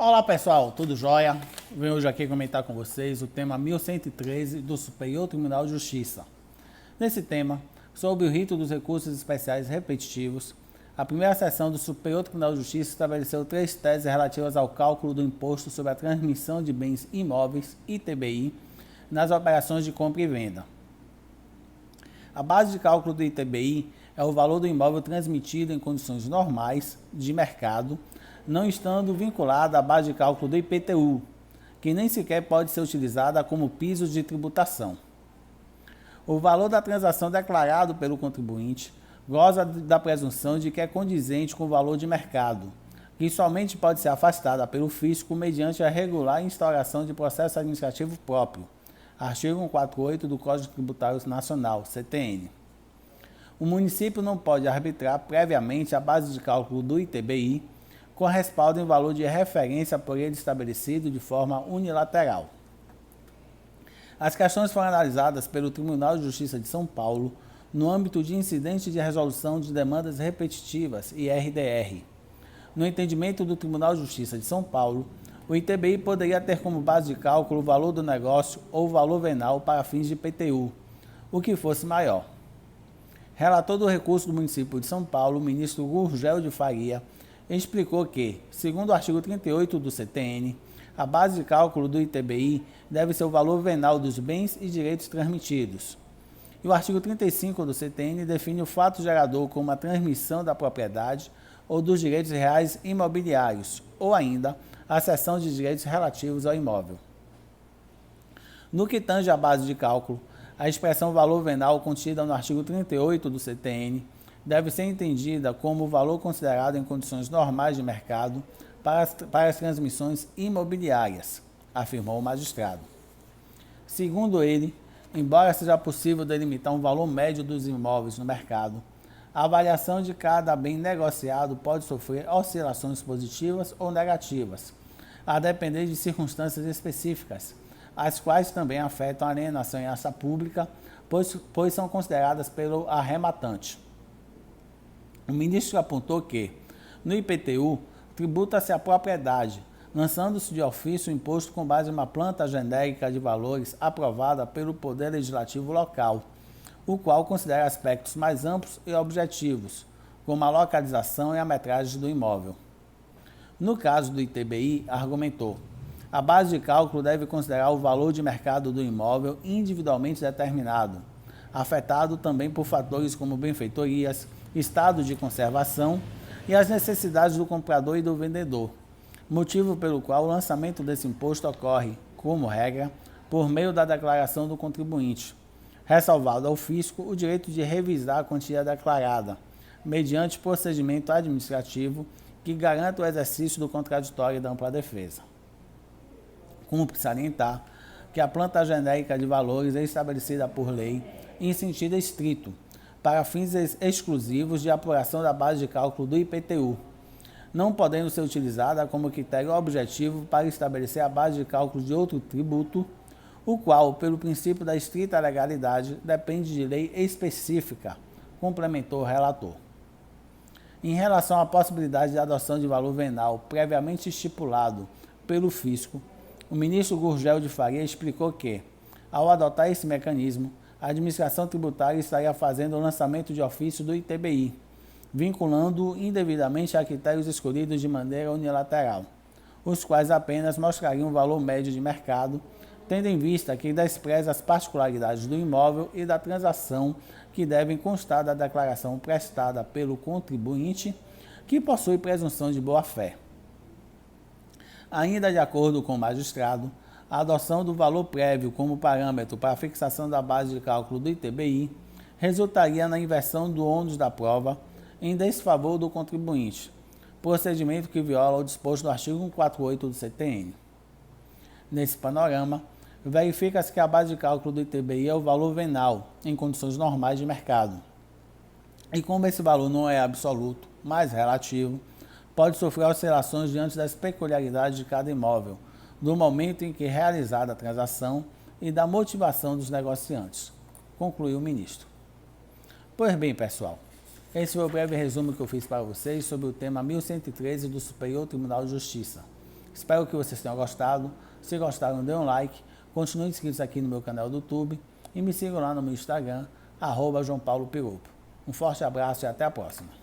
Olá pessoal, tudo jóia? Venho hoje aqui comentar com vocês o tema 1113 do Superior Tribunal de Justiça. Nesse tema, sobre o rito dos recursos especiais repetitivos, a primeira sessão do Superior Tribunal de Justiça estabeleceu 3 teses relativas ao cálculo do imposto sobre a transmissão de bens imóveis, ITBI, nas operações de compra e venda. A base de cálculo do ITBI é o valor do imóvel transmitido em condições normais de mercado, não estando vinculada à base de cálculo do IPTU, que nem sequer pode ser utilizada como piso de tributação. O valor da transação declarado pelo contribuinte goza da presunção de que é condizente com o valor de mercado, que somente pode ser afastada pelo fisco mediante a regular instauração de processo administrativo próprio, artigo 148 do Código Tributário Nacional, CTN. O município não pode arbitrar previamente a base de cálculo do ITBI com respaldo em valor de referência por ele estabelecido de forma unilateral. As questões foram analisadas pelo Tribunal de Justiça de São Paulo no âmbito de incidente de resolução de demandas repetitivas, IRDR. No entendimento do Tribunal de Justiça de São Paulo, o ITBI poderia ter como base de cálculo o valor do negócio ou o valor venal para fins de IPTU, o que fosse maior. Relator do recurso do município de São Paulo, o ministro Gurgel de Faria, explicou que, segundo o artigo 38 do CTN, a base de cálculo do ITBI deve ser o valor venal dos bens e direitos transmitidos. E o artigo 35 do CTN define o fato gerador como a transmissão da propriedade ou dos direitos reais imobiliários, ou ainda a cessão de direitos relativos ao imóvel. No que tange à base de cálculo, a expressão valor venal contida no artigo 38 do CTN deve ser entendida como o valor considerado em condições normais de mercado para as transmissões imobiliárias, afirmou o magistrado. Segundo ele, embora seja possível delimitar um valor médio dos imóveis no mercado, a avaliação de cada bem negociado pode sofrer oscilações positivas ou negativas, a depender de circunstâncias específicas, as quais também afetam a alienação em ação pública, pois são consideradas pelo arrematante. O ministro apontou que, no IPTU, tributa-se a propriedade, lançando-se de ofício o imposto com base em uma planta genérica de valores aprovada pelo Poder Legislativo local, o qual considera aspectos mais amplos e objetivos, como a localização e a metragem do imóvel. No caso do ITBI, argumentou, a base de cálculo deve considerar o valor de mercado do imóvel individualmente determinado, afetado também por fatores como benfeitorias, estado de conservação e as necessidades do comprador e do vendedor, motivo pelo qual o lançamento desse imposto ocorre, como regra, por meio da declaração do contribuinte, ressalvado ao fisco o direito de revisar a quantia declarada, mediante procedimento administrativo que garanta o exercício do contraditório e da ampla defesa. Cumpre salientar que a planta genérica de valores é estabelecida por lei em sentido estrito, para fins exclusivos de apuração da base de cálculo do IPTU, não podendo ser utilizada como critério objetivo para estabelecer a base de cálculo de outro tributo, o qual, pelo princípio da estrita legalidade, depende de lei específica, complementou o relator. Em relação à possibilidade de adoção de valor venal previamente estipulado pelo fisco, o ministro Gurgel de Faria explicou que, ao adotar esse mecanismo, a administração tributária estaria fazendo o lançamento de ofício do ITBI, vinculando-o indevidamente a critérios escolhidos de maneira unilateral, os quais apenas mostrariam o valor médio de mercado, tendo em vista que despreza as particularidades do imóvel e da transação que devem constar da declaração prestada pelo contribuinte, que possui presunção de boa-fé. Ainda de acordo com o magistrado, a adoção do valor prévio como parâmetro para a fixação da base de cálculo do ITBI resultaria na inversão do ônus da prova em desfavor do contribuinte, procedimento que viola o disposto no artigo 148 do CTN. Nesse panorama, verifica-se que a base de cálculo do ITBI é o valor venal, em condições normais de mercado. E como esse valor não é absoluto, mas relativo, pode sofrer oscilações diante das peculiaridades de cada imóvel, do momento em que é realizada a transação e da motivação dos negociantes, concluiu o ministro. Pois bem, pessoal, esse foi o breve resumo que eu fiz para vocês sobre o tema 1113 do Superior Tribunal de Justiça. Espero que vocês tenham gostado. Se gostaram, dê um like, continuem inscritos aqui no meu canal do YouTube e me sigam lá no meu Instagram, @JoãoPauloPiropo. Um forte abraço e até a próxima.